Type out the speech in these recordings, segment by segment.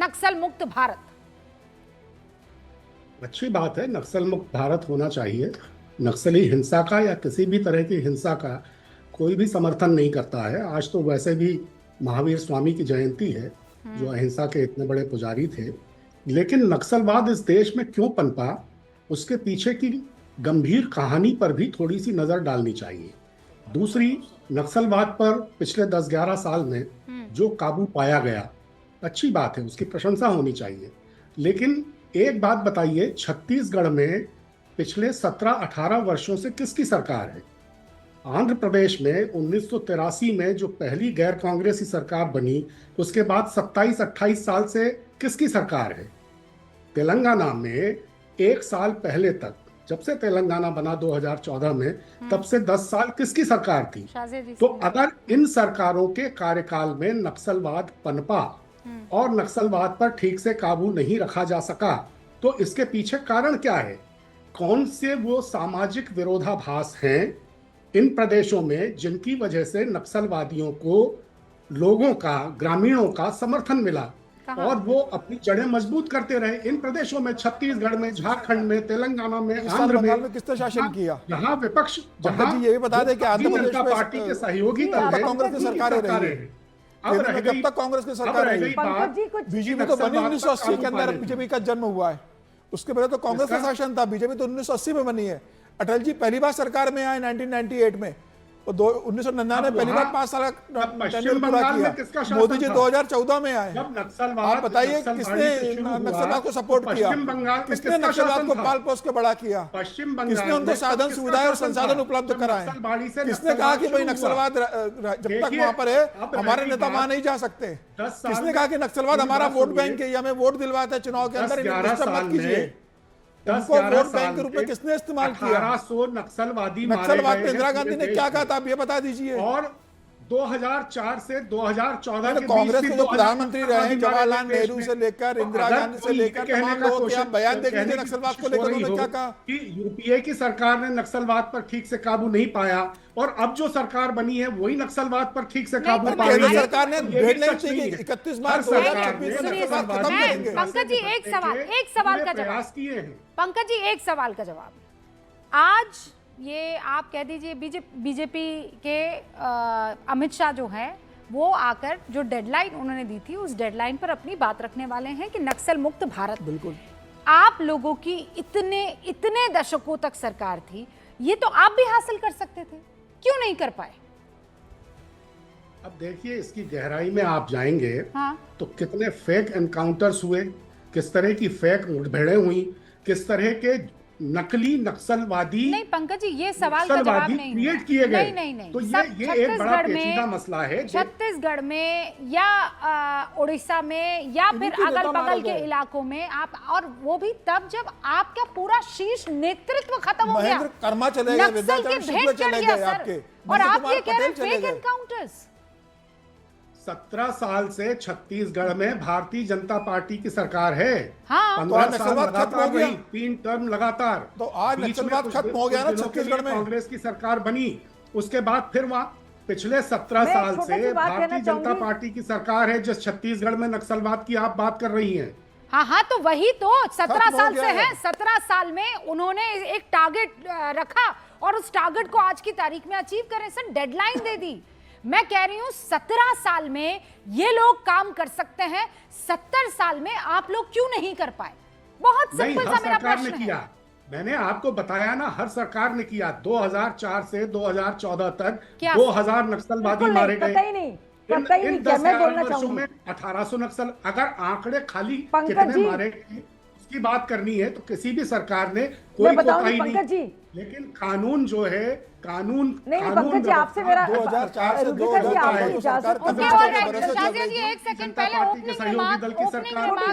नक्सल मुक्त भारत? अच्छी बात है, नक्सल मुक्त भारत होना चाहिए। नक्सली हिंसा का या किसी भी तरह की हिंसा का कोई भी समर्थन नहीं करता है। आज तो वैसे भी महावीर स्वामी की जयंती है, जो अहिंसा के इतने बड़े पुजारी थे। लेकिन नक्सलवाद इस देश में क्यों पनपा, उसके पीछे की गंभीर कहानी पर भी थोड़ी सी नजर डालनी चाहिए। दूसरी, नक्सलवाद पर पिछले 10-11 साल में जो काबू पाया गया, अच्छी बात है, उसकी प्रशंसा होनी चाहिए। लेकिन एक बात बताइए, छत्तीसगढ़ में पिछले 17-18 वर्षों से किसकी सरकार है? आंध्र प्रदेश में 1983 में जो पहली गैर कांग्रेसी सरकार बनी, उसके बाद 27-28 साल से किसकी सरकार है? तेलंगाना में 1 साल पहले तक, जब से तेलंगाना बना 2014 में, तब से 10 साल किसकी सरकार थी? तो अगर इन सरकारों के कार्यकाल में नक्सलवाद पनपा और नक्सलवाद पर ठीक से काबू नहीं रखा जा सका, तो इसके पीछे कारण क्या है? कौन से वो सामाजिक विरोधाभास हैं इन प्रदेशों में जिनकी वजह से नक्सलवादियों को लोगों का, ग्रामीणों का समर्थन मिला और वो अपनी जड़ें मजबूत करते रहे? इन प्रदेशों में, छत्तीसगढ़ में, झारखंड में, तेलंगाना में, आंध्र में किसने शासन किया? जहां विपक्ष, जहां ये भी बता दें कि आंध्र प्रदेश जनता पार्टी के सहयोगी दल है, कांग्रेस की सरकारें रही है। अब रह गई, कब तक कांग्रेस की सरकार रही? बीजेपी तो बनी 1980 के अंदर, बीजेपी का जन्म हुआ है। उसके पहले तो कांग्रेस का शासन था, बीजेपी तो 1980 में बनी है। अटल जी पहली बार सरकार में आए 1998 में, और 1999 पहली बार 5 साल टेन्योर पूरा किया। मोदी जी 2014 में आए। आप बताइए किसने नक्सलवाद को सपोर्ट किया? किसने नक्सलवाद को पाल पोस के बड़ा किया? किसने उनको साधन सुविधाएं और संसाधन उपलब्ध कराए? किसने कहा कि भाई नक्सलवाद जब तक वहां पर है हमारे नेता वहां नहीं जा सकते? किसने कहा कि नक्सलवाद हमारा वोट बैंक है, हमें वोट दिलवाते हैं चुनाव के अंदर, मत कीजिए? उनको वोट बैंक के रूप में किसने इस्तेमाल किया? 1800 नक्सलवादी नक्सलवाद पे इंदिरा गांधी ने क्या कहा था, आप ये बता दीजिए। और 2004 से 2014 के कांग्रेस बीच के जो प्रधानमंत्री रहे, जवाहरलाल नेहरू से लेकर इंदिरा गांधी से लेकर तमाम लोग के बयान देख लीजिए नक्सलवाद को लेकर उन्होंने क्या कहा कि यूपीए की सरकार ने नक्सलवाद पर ठीक से काबू नहीं पाया, और अब जो सरकार बनी है वही नक्सलवाद पर ठीक से काबू पा रही है। सरकार ने डेडलाइन दी कि 31 मार्च 2026 में नक्सलवाद खत्म करेंगे। पंकज जी एक सवाल का जवाब किए हैं। पंकज जी एक सवाल का जवाब, आज ये आप कह दीजिए बीजेपी के अमित शाह जो है वो आकर जो डेडलाइन उन्होंने दी थी उस डेडलाइन पर अपनी बात रखने वाले हैं कि नक्सल मुक्त भारत। बिल्कुल, आप लोगों की इतने दशकों तक सरकार थी, ये तो आप भी हासिल कर सकते थे, क्यों नहीं कर पाए? अब देखिए, इसकी गहराई में आप जाएंगे तो कितने फेक एनकाउंटर्स हुए, किस तरह की फेक मुठभेड़ें हुई, किस तरह के नकली नक्सलवादी, नहीं पंकज जी ये सवाल का जवाब नहीं क्रिएट किए गए। नहीं तो ये एक बड़ा पेचीदा मसला है। छत्तीसगढ़ में या उड़ीसा में या फिर अगल बगल के इलाकों में आप, और वो भी तब जब आपका पूरा शीर्ष नेतृत्व खत्म हो गया, नक्सल के भेंट चढ़ गया सर, और आप ये कह रहे हैं फेक एनकाउंटर्स। 17 साल से छत्तीसगढ़ में भारतीय जनता पार्टी की सरकार है। 15 साल लगातार रही, 3 टर्म लगातार। तो आज नक्सलवाद खत्म हो गया ना छत्तीसगढ़ में, कांग्रेस की सरकार बनी, उसके बाद फिर वहां पिछले 17 साल से भारतीय जनता पार्टी की सरकार है, जिस छत्तीसगढ़ में नक्सलवाद की आप बात कर रही हैं। हाँ तो वही तो 17 साल से है। 17 साल में उन्होंने एक टारगेट रखा और उस टारगेट को आज की तारीख में अचीव करें सर, डेडलाइन दे दी। मैं कह रही हूं 17 साल में ये लोग काम कर सकते हैं, 70 साल में आप लोग क्यों नहीं कर पाए? बहुत सिंपल सा मेरा प्रश्न है। मैंने आपको बताया ना, हर सरकार ने किया। 2004 से 2014 तक 2000 नक्सलवादी मारे गए। इन 10-11 वर्षों में 1800 नक्सल, अगर आंकड़े खाली कितने मारे उसकी बात करनी है तो किसी भी सरकार ने कोई कोताही नहीं। लेकिन कानून जो है, कानून पंकज जी आपसे मेरा 2004 से 2014 एक सेकंड पहले ओपनिंग रिमार्क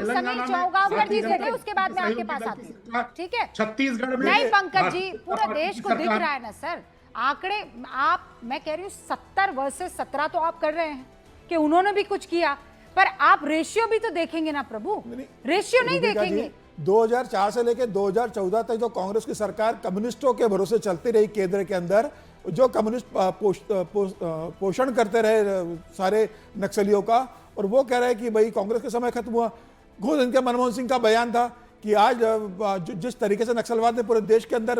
समीर चौगावकर जी से थे, उसके बाद मैं आपके पास आती हूं, ठीक है? छत्तीसगढ़ में नहीं पंकज जी, पूरे देश को दिख रहा है ना सर आंकड़े। आप, मैं कह रही हूँ 70 वर्सेस 17 तो आप कर रहे हैं कि उन्होंने भी कुछ किया, पर आप रेशियो भी तो देखेंगे ना प्रभु, रेशियो नहीं देखेंगे। 2004 से लेकर 2014 तक जो कांग्रेस की सरकार कम्युनिस्टों के भरोसे चलती रही, केंद्र के अंदर जो कम्युनिस्ट पोषण करते रहे सारे नक्सलियों का, और वो कह रहे हैं कि भाई कांग्रेस के समय खत्म हुआ। खुद इनके मनमोहन सिंह का बयान था कि आज जिस तरीके से नक्सलवाद ने पूरे देश के अंदर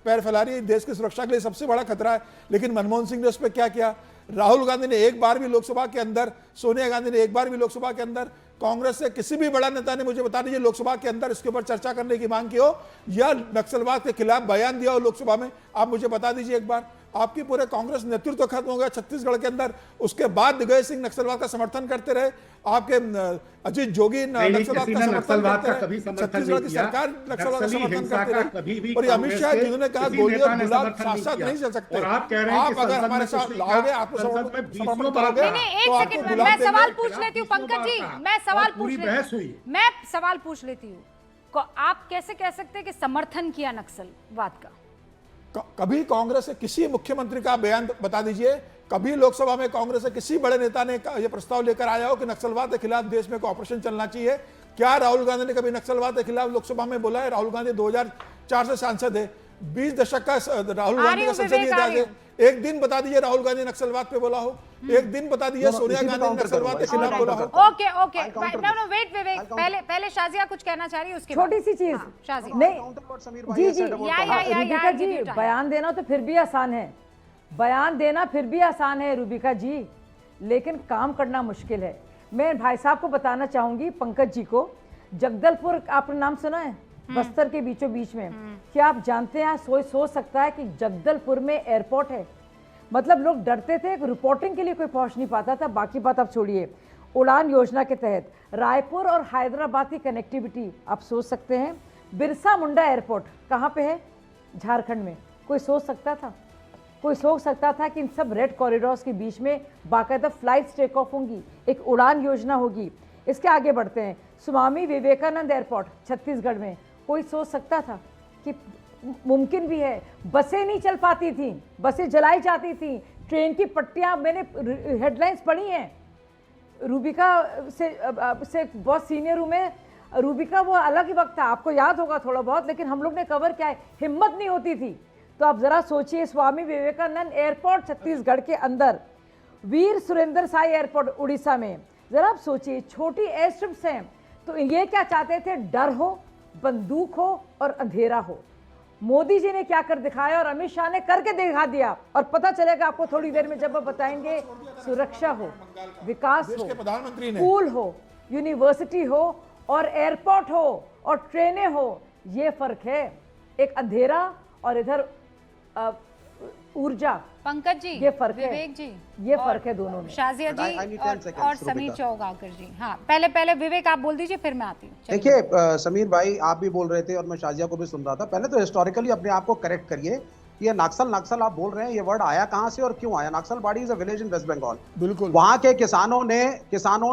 पैर फैला रही है, देश की सुरक्षा के लिए सबसे बड़ा खतरा है। लेकिन मनमोहन सिंह ने उस पर क्या किया? राहुल गांधी ने एक बार भी लोकसभा के अंदर, सोनिया गांधी ने एक बार भी लोकसभा के अंदर, कांग्रेस से किसी भी बड़ा नेता ने, मुझे बता दीजिए, लोकसभा के अंदर इसके ऊपर चर्चा करने की मांग की हो या नक्सलवाद के खिलाफ बयान दिया हो लोकसभा में? आप मुझे बता दीजिए एक बार। आपकी पूरे कांग्रेस नेतृत्व खत्म हो गया छत्तीसगढ़ के अंदर। उसके बाद दिग्विजय सिंह नक्सलवाद का समर्थन करते रहे, आपके अजीत जोगी नक्सलवाद का समर्थन करते रहे, छत्तीसगढ़ की सरकार नक्सलवाद का समर्थन करते रहे। और अमित शाह जिन्होंने कहा गोली और गुलाल साथ साथ नहीं चल सकते, आप अगर हमारे साथ लाओगे, आत्मसमर्पण करोगे तो आपको गुलाल। मैं सवाल पूछ लेती हूँ पंकज जी, मैं सवाल पूछ लेती हूँ। आप कैसे कह सकते हैं कि समर्थन किया नक्सलवाद का? कभी कांग्रेस के किसी मुख्यमंत्री का बयान बता दीजिए, कभी लोकसभा में कांग्रेस के किसी बड़े नेता ने यह प्रस्ताव लेकर आया हो कि नक्सलवाद के खिलाफ देश में ऑपरेशन चलना चाहिए? क्या राहुल गांधी ने कभी नक्सलवाद के खिलाफ लोकसभा में बोला है? राहुल गांधी 2004 से सांसद है, 20 दशक का राहुल गांधी का संसदीय इतिहास है। एक दिन बता दीजिए राहुल गांधी नक्सलवाद पे बोला हो, एक दिन बता दीजिए सोनिया गांधी नक्सलवाद के खिलाफ बोला हो। ओके नो वेट विवेक, पहले शाजिया कुछ कहना चाह रही है, उसके छोटी सी चीज शाजिया। नहीं जी रूबिका जी, बयान देना तो फिर भी आसान है, बयान देना फिर भी आसान है रूबिका जी, लेकिन काम करना मुश्किल है। मैं भाई साहब को बताना चाहूंगी, पंकज जी को, जगदलपुर आपने नाम सुना है? बस्तर के बीचों बीच में। क्या आप जानते हैं सोच सकता है कि जगदलपुर में एयरपोर्ट है? मतलब लोग डरते थे, रिपोर्टिंग के लिए कोई पहुंच नहीं पाता था। बाकी बात आप छोड़िए, उड़ान योजना के तहत रायपुर और हैदराबाद की कनेक्टिविटी आप सोच सकते हैं। बिरसा मुंडा एयरपोर्ट कहाँ पे है? झारखंड में। कोई सोच सकता था? कोई सोच सकता था कि इन सब रेड कॉरिडोर्स के बीच में बाकायदा फ्लाइट्स टेक ऑफ होंगी, एक उड़ान योजना होगी? इसके आगे बढ़ते हैं, स्वामी विवेकानंद एयरपोर्ट छत्तीसगढ़ में। कोई सोच सकता था कि मुमकिन भी है? बसें नहीं चल पाती थी, बसें जलाई जाती थी, ट्रेन की पट्टियां, मैंने हेडलाइंस पढ़ी हैं। रूबिका से बहुत सीनियर हूँ मैं, रूबिका वो अलग ही वक्त था, आपको याद होगा थोड़ा बहुत, लेकिन हम लोग ने कवर किया है, हिम्मत नहीं होती थी। तो आप जरा सोचिए, स्वामी विवेकानंद एयरपोर्ट छत्तीसगढ़ के अंदर, वीर सुरेंद्र साई एयरपोर्ट उड़ीसा में, जरा आप सोचिए, छोटी एयर स्ट्रिप्स हैं। तो ये क्या चाहते थे? डर हो, बंदूक हो और अंधेरा हो। मोदी जी ने क्या कर दिखाया और अमित शाह ने करके दिखा दिया, और पता चलेगा आपको थोड़ी देर में जब वो बताएंगे। सुरक्षा हो, विकास हो, स्कूल हो, यूनिवर्सिटी हो और एयरपोर्ट हो और ट्रेनें हो, ये फर्क है। एक अंधेरा और इधर ऊर्जा। पंकज जी, ये फर्क है, विवेक जी, ये फर्क है दोनों में। शाजिया जी और समीर चौगाकर जी। हाँ, पहले विवेक आप बोल दीजिए, फिर मैं आती हूँ। देखिए समीर भाई, आप भी बोल रहे थे और मैं शाजिया को भी सुन रहा था। पहले तो हिस्टोरिकली अपने आप को करेक्ट करिए। ये नक्सल आप बोल रहे हैं, ये वर्ड आया कहाँ से और क्यों आया? Naxalbari is a village in West Bengal. बिल्कुल, वहाँ के किसानों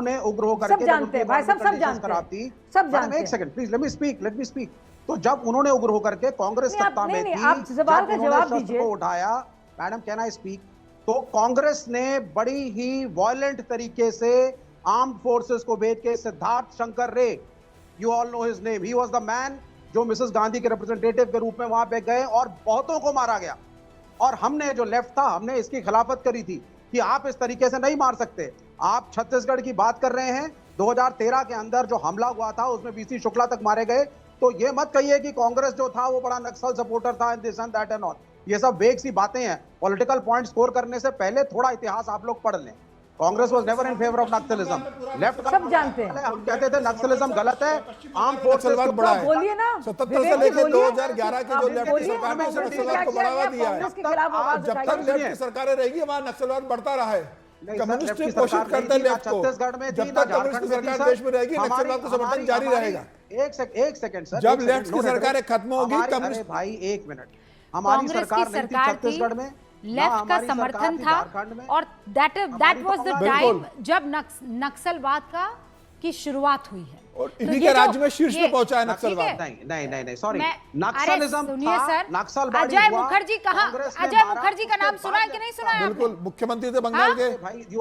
ने उग्र होकर सब जानते हैं भाई, सब जानते हैं, सब जानते हैं। एक second please, let me speak. तो जब उन्होंने उग्र होकर के कांग्रेस सत्ता में थी, आप सवाल का जवाब दीजिए। उठाया, मैडम कैन आई स्पीक? तो कांग्रेस ने बड़ी ही वायलेंट तरीके से आर्म्ड फोर्सेस को भेज के, सिद्धार्थ शंकर रे, you all know his name, he was the man जो मिसेस गांधी के रिप्रेजेंटेटिव के रूप में वहां पे गए और बहुतों को मारा गया। और हमने जो लेफ्ट था, हमने इसकी खिलाफत करी थी कि आप इस तरीके से नहीं मार सकते। आप छत्तीसगढ़ की बात कर रहे हैं, 2013 के अंदर जो हमला हुआ था उसमें बीसी शुक्ला तक मारे गए। तो ये मत कहिए कि कांग्रेस जो था वो बड़ा नक्सल सपोर्टर था, and this and that and all. ये सब वेग सी बातें हैं। पॉलिटिकल पॉइंट स्कोर करने से पहले थोड़ा इतिहास आप लोग पढ़ लें। Congress was never in favour of Naxalism. Left सब जानते हैं, हम कहते थे नक्सलिज्म गलत है, आर्म फोर्सेस को बड़ा है। बोलिए ना, 77 से लेकर 2011 के जो लेफ्ट की सरकार ने नक्सलवाद को बढ़ावा दिया है, जब तक लेफ्ट की सरकारें रहेगी वहां नक्सलवाद बढ़ता रहा है। कम्युनिस्ट कोशिश करते हैं लेफ्ट को, छत्तीसगढ़ में जब तक कम्युनिस्ट की सरकार देश में रहेगी नक्सलवाद का समर्थन जारी रहेगा। एक सेकंड सर, जब लेफ्ट की सरकारें खत्म होगी, कम्युनिस्ट भाई एक मिनट, हमारी सरकार नहीं थी छत्तीसगढ़ में, लेफ्ट का समर्थन था, और दैट वाज द टाइम जब नक्सलवाद की शुरुआत हुई है। और इन्हीं के राज्य में शीर्ष पे पहुंचा है नक्सलवाद। नहीं सॉरी, नक्सलिज्म था, नक्सलवादी अजय मुखर्जी कहाँ? अजय मुखर्जी का नाम सुना है कि नहीं सुना है? बिल्कुल, मुख्यमंत्री थे बंगाल के,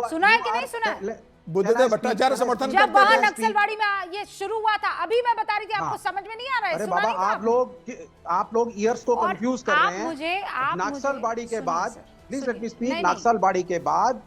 सुना है कि नहीं सुना है? बुद्धदेव भट्टाचार्य समर्थन करते थे। जब वहां नक्सलवाड़ी में ये शुरू हुआ था, अभी मैं बता रही थी, आपको समझ में नहीं आ रहा है? अरे बाबा, आप लोग ईयर्स को कंफ्यूज कर रहे हैं। नक्सलबाड़ी के बाद, please let me speak, Naxalbari के बाद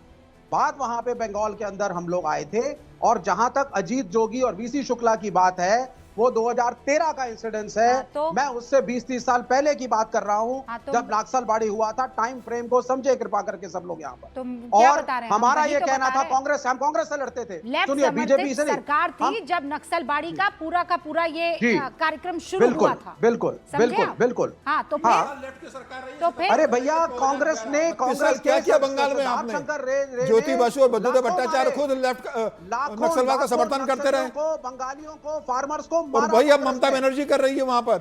बाद वहां पे बंगाल के अंदर हम लोग आए थे। और जहां तक अजीत जोगी और वीसी शुक्ला की बात है, वो 2013 का इंसिडेंस है। मैं उससे 20-30 साल पहले की बात कर रहा हूँ, जब नक्सलबाड़ी हुआ था। टाइम फ्रेम को समझे कृपा करके सब लोग यहाँ पर। और हमारा ये कहना था कांग्रेस, हम कांग्रेस से लड़ते थे। सुनिए, बीजेपी से सरकार थी जब नक्सलबाड़ी का पूरा ये कार्यक्रम शुरू हुआ था। बिल्कुल बिल्कुल बिल्कुल। हाँ, तो फिर अरे भैया, कांग्रेस ने क्या किया बंगाल में आपने? ज्योति बसु और बद्दुदेव भट्टाचार्य खुद लेफ्ट नक्सलवाद का समर्थन करते रहे, बंगालियों को, फार्मर्स को, और वही अब ममता बनर्जी कर रही है वहां पर।